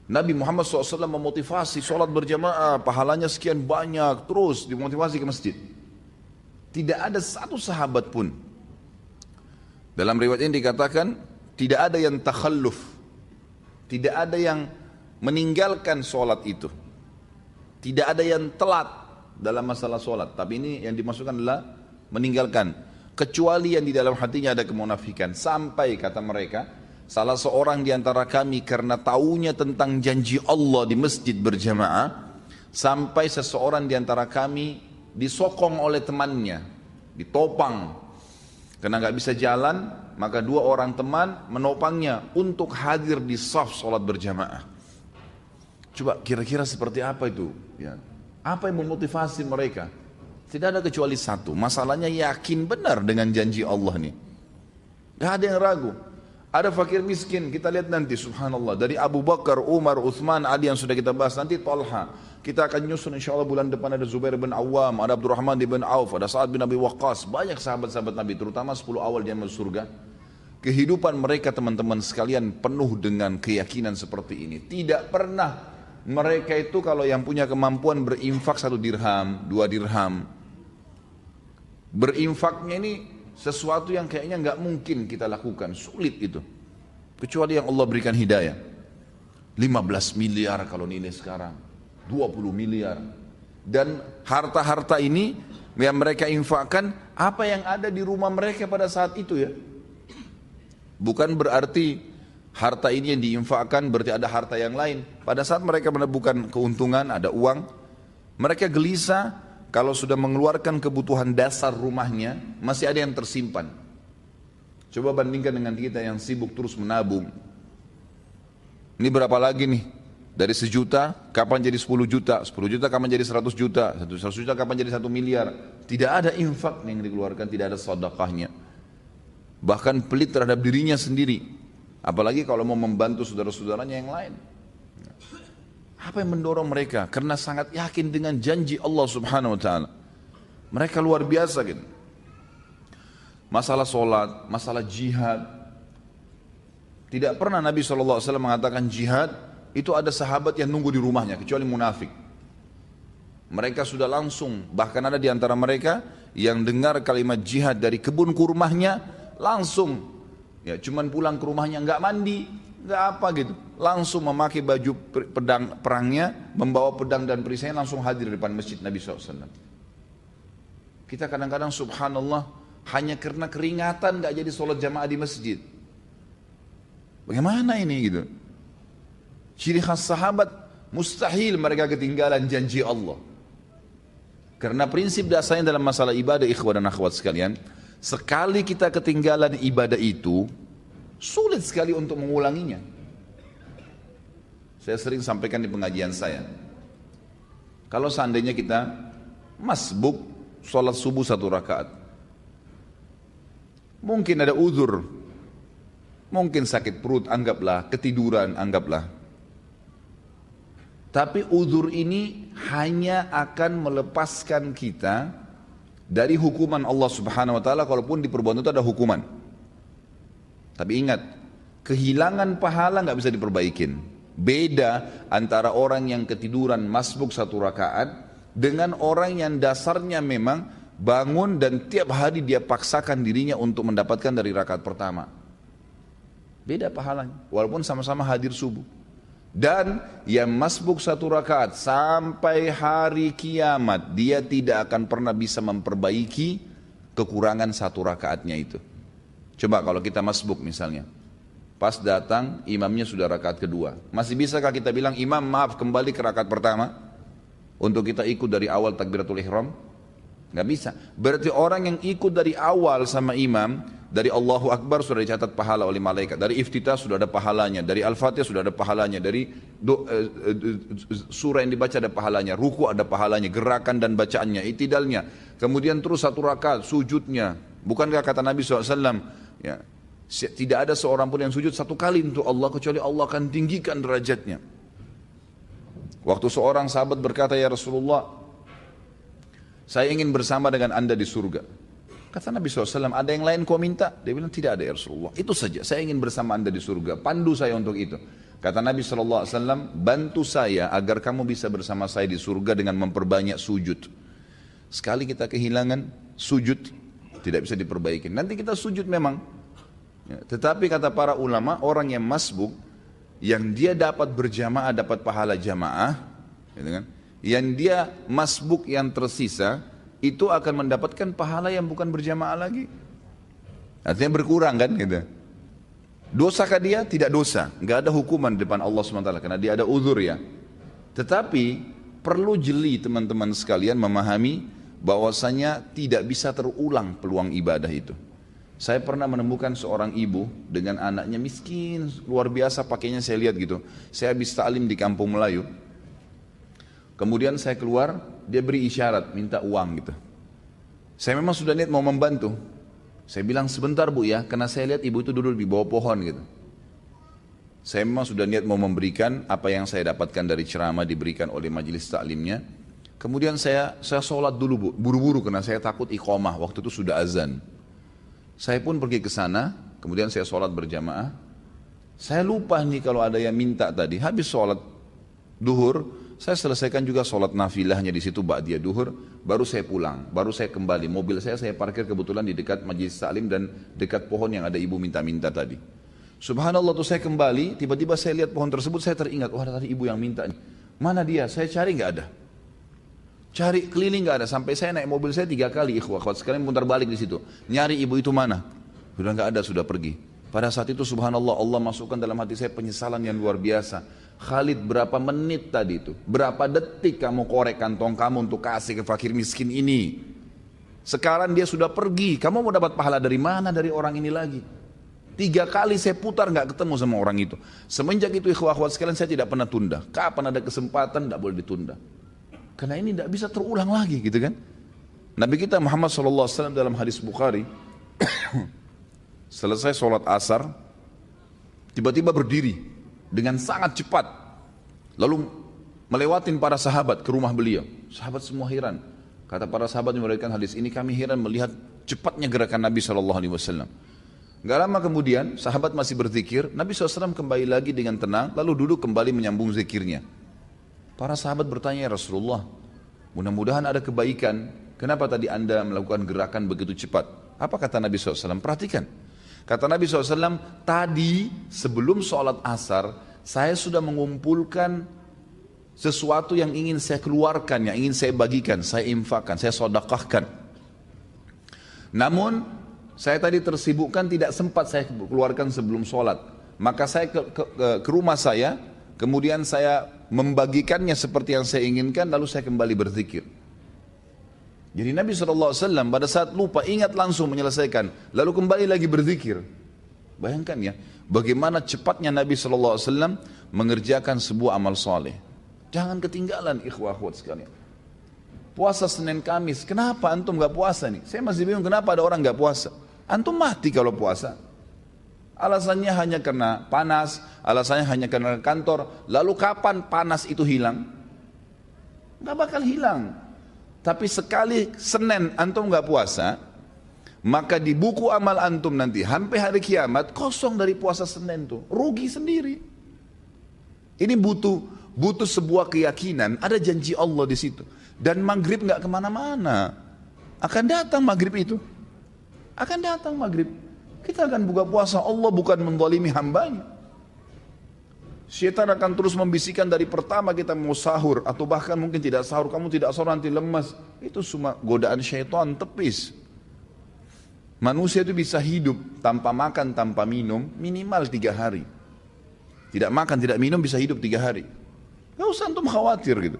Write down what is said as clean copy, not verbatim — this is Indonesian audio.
Nabi Muhammad SAW memotivasi sholat berjamaah, pahalanya sekian banyak, terus dimotivasi ke masjid. Tidak ada satu sahabat pun. Dalam riwayat ini dikatakan, tidak ada yang takhalluf, tidak ada yang meninggalkan sholat itu. Tidak ada yang telat dalam masalah sholat. Tapi ini yang dimasukkan adalah meninggalkan. Kecuali yang di dalam hatinya ada kemunafikan. Sampai kata mereka, salah seorang di antara kami karena taunya tentang janji Allah di masjid berjamaah, sampai seseorang di antara kami disokong oleh temannya, ditopang. Karena nggak bisa jalan, maka dua orang teman menopangnya untuk hadir di shaf sholat berjamaah. Coba kira-kira seperti apa itu? Ya. Apa yang memotivasi mereka? Tidak ada kecuali satu. Masalahnya yakin benar dengan janji Allah nih. Gak ada yang ragu. Ada fakir miskin, kita lihat nanti subhanallah. Dari Abu Bakar, Umar, Uthman, Ali yang sudah kita bahas. Nanti Talha. Kita akan nyusun insya Allah bulan depan ada Zubair bin Awam, ada Abdurrahman bin Auf, ada Sa'ad bin Abi Waqqas. Banyak sahabat-sahabat Nabi, terutama 10 awal dia masuk surga. Kehidupan mereka teman-teman sekalian penuh dengan keyakinan seperti ini. Tidak pernah mereka itu kalau yang punya kemampuan berinfak 1 dirham, 2 dirham. Berinfaknya ini sesuatu yang kayaknya nggak mungkin kita lakukan, sulit itu. Kecuali yang Allah berikan hidayah. 15 miliar kalau nilai sekarang. 20 miliar. Dan harta-harta ini yang mereka infakkan, apa yang ada di rumah mereka pada saat itu ya. Bukan berarti harta ini yang diinfakkan berarti ada harta yang lain. Pada saat mereka menemukan keuntungan, ada uang, mereka gelisah kalau sudah mengeluarkan kebutuhan dasar rumahnya, masih ada yang tersimpan. Coba bandingkan dengan kita yang sibuk terus menabung. Ini berapa lagi nih? Dari 1 juta, kapan jadi 10 juta? 10 juta kapan jadi 100 juta? 100 juta kapan jadi 1 miliar? Tidak ada infak yang dikeluarkan, tidak ada sedekahnya. Bahkan pelit terhadap dirinya sendiri. Apalagi kalau mau membantu saudara-saudaranya yang lain. Apa yang mendorong mereka? Karena sangat yakin dengan janji Allah subhanahu wa ta'ala. Mereka luar biasa gitu. Masalah sholat, masalah jihad. Tidak pernah Nabi SAW mengatakan jihad, itu ada sahabat yang nunggu di rumahnya, kecuali munafik. Mereka sudah langsung, bahkan ada di antara mereka yang dengar kalimat jihad dari kebun kurmahnya, langsung. Ya, cuman pulang ke rumahnya, nggak mandi, nggak apa gitu. Langsung memakai baju pedang perangnya, membawa pedang dan perisainya, langsung hadir di depan masjid Nabi SAW. Kita kadang-kadang subhanallah, hanya karena keringatan nggak jadi sholat jamaah di masjid. Bagaimana ini gitu? Ciri khas sahabat, mustahil mereka ketinggalan janji Allah. Karena prinsip dasarnya dalam masalah ibadah ikhwan dan akhwat sekalian, sekali kita ketinggalan ibadah itu, sulit sekali untuk mengulanginya. Saya sering sampaikan di pengajian saya. Kalau seandainya kita masbuk sholat subuh 1 rakaat, mungkin ada uzur, mungkin sakit perut, anggaplah, ketiduran, anggaplah. Tapi uzur ini hanya akan melepaskan kita dari hukuman Allah subhanahu wa ta'ala, kalaupun di perbuatan itu ada hukuman. Tapi ingat, kehilangan pahala nggak bisa diperbaikin. Beda antara orang yang ketiduran masbuk 1 rakaat dengan orang yang dasarnya memang bangun dan tiap hari dia paksakan dirinya untuk mendapatkan dari rakaat pertama. Beda pahalanya, walaupun sama-sama hadir subuh. Dan yang masbuk 1 rakaat sampai hari kiamat, dia tidak akan pernah bisa memperbaiki kekurangan 1 rakaatnya itu. Coba kalau kita masbuk misalnya, pas datang imamnya sudah rakaat kedua, masih bisakah kita bilang imam maaf kembali ke rakaat pertama untuk kita ikut dari awal takbiratul ihram? Nggak bisa. Berarti orang yang ikut dari awal sama imam, dari Allahu Akbar sudah dicatat pahala oleh malaikat, dari iftitah sudah ada pahalanya, dari Al-Fatihah sudah ada pahalanya, dari surah yang dibaca ada pahalanya, ruku ada pahalanya, gerakan dan bacaannya, itidalnya, kemudian terus 1 rakaat sujudnya. Bukankah kata Nabi SAW, ya, tidak ada seorang pun yang sujud 1 kali untuk Allah kecuali Allah akan tinggikan derajatnya. Waktu seorang sahabat berkata, ya Rasulullah, saya ingin bersama dengan anda di surga. Kata Nabi SAW, ada yang lain kau minta? Dia bilang, tidak ada ya Rasulullah. Itu saja, saya ingin bersama anda di surga. Pandu saya untuk itu. Kata Nabi SAW, bantu saya agar kamu bisa bersama saya di surga dengan memperbanyak sujud. Sekali kita kehilangan sujud, tidak bisa diperbaiki. Nanti kita sujud memang. Ya, tetapi kata para ulama, orang yang masbuk, yang dia dapat berjamaah, dapat pahala jamaah, gitu kan? Yang dia masbuk yang tersisa, itu akan mendapatkan pahala yang bukan berjamaah lagi. Artinya berkurang kan gitu. Dosakah dia? Tidak dosa. Nggak ada hukuman di depan Allah SWT karena dia ada uzur ya. Tetapi perlu jeli teman-teman sekalian memahami bahwasanya tidak bisa terulang peluang ibadah itu. Saya pernah menemukan seorang ibu dengan anaknya miskin, luar biasa pakainya saya lihat gitu. Saya habis ta'lim di kampung Melayu. Kemudian saya keluar, dia beri isyarat, minta uang gitu. Saya memang sudah niat mau membantu. Saya bilang sebentar bu ya, karena saya lihat ibu itu duduk di bawah pohon gitu. Saya memang sudah niat mau memberikan apa yang saya dapatkan dari ceramah diberikan oleh majelis taklimnya. Kemudian saya sholat dulu bu, buru-buru karena saya takut iqamah, waktu itu sudah azan. Saya pun pergi ke sana, kemudian saya sholat berjamaah. Saya lupa nih kalau ada yang minta tadi, habis sholat duhur, saya selesaikan juga sholat nafilahnya di situ ba'diyah duhur, baru saya pulang, baru saya kembali. Mobil saya parkir kebetulan di dekat majelis taklim dan dekat pohon yang ada ibu minta-minta tadi. Subhanallah tuh saya kembali, tiba-tiba saya lihat pohon tersebut, saya teringat, wah ada tadi ibu yang minta nih. Mana dia? Saya cari nggak ada. Cari keliling nggak ada, sampai saya naik mobil saya 3 kali ikhwah, sekalian putar balik di situ. Nyari ibu itu mana? Sudah nggak ada, sudah pergi. Pada saat itu subhanallah Allah masukkan dalam hati saya penyesalan yang luar biasa. Khalid berapa menit tadi itu, berapa detik kamu korek kantong kamu untuk kasih ke fakir miskin ini. Sekarang dia sudah pergi, kamu mau dapat pahala dari mana dari orang ini lagi? 3 kali saya putar nggak ketemu sama orang itu. Semenjak itu ikhwah-ikhwat sekalian saya tidak pernah tunda. Kapan ada kesempatan tidak boleh ditunda. Karena ini tidak bisa terulang lagi gitu kan. Nabi kita Muhammad SAW dalam hadis Bukhari selesai sholat asar tiba-tiba berdiri dengan sangat cepat lalu melewatin para sahabat ke rumah beliau. Sahabat semua heran. Kata para sahabat yang meriwayatkan hadis ini, kami heran melihat cepatnya gerakan Nabi SAW. Gak lama kemudian sahabat masih berzikir, Nabi SAW kembali lagi dengan tenang lalu duduk kembali menyambung zikirnya. Para sahabat bertanya, ya Rasulullah, mudah-mudahan ada kebaikan. Kenapa tadi anda melakukan gerakan begitu cepat? Apa kata Nabi SAW? Perhatikan. Kata Nabi SAW, tadi sebelum sholat asar, saya sudah mengumpulkan sesuatu yang ingin saya keluarkan, yang ingin saya bagikan, saya infakkan, saya sedekahkan. Namun, saya tadi tersibukkan, tidak sempat saya keluarkan sebelum sholat. Maka saya ke rumah saya, kemudian saya membagikannya seperti yang saya inginkan, lalu saya kembali berzikir. Jadi Nabi SAW pada saat lupa ingat langsung menyelesaikan, lalu kembali lagi berzikir. Bayangkan ya, bagaimana cepatnya Nabi SAW mengerjakan sebuah amal soleh. Jangan ketinggalan ikhwah-ikhwat sekalian. Puasa Senin Kamis, kenapa antum gak puasa nih? Saya masih bingung kenapa ada orang gak puasa. Antum mati kalau puasa. Alasannya hanya karena panas, alasannya hanya karena kantor. Lalu kapan panas itu hilang? Gak bakal hilang. Tapi sekali Senin antum gak puasa, maka di buku amal antum nanti sampai hari kiamat kosong dari puasa Senin tuh. Rugi sendiri. Ini butuh sebuah keyakinan, ada janji Allah di situ. Dan maghrib gak kemana-mana. Akan datang maghrib itu. Akan datang maghrib. Kita akan buka puasa, Allah bukan menzalimi hambanya. Syaitan akan terus membisikkan dari pertama kita mau sahur, atau bahkan mungkin tidak sahur, kamu tidak sahur nanti lemas. Itu semua godaan syaitan tepis. Manusia itu bisa hidup tanpa makan, tanpa minum, minimal 3 hari. Tidak makan, tidak minum bisa hidup 3 hari. Gak usah antum khawatir gitu.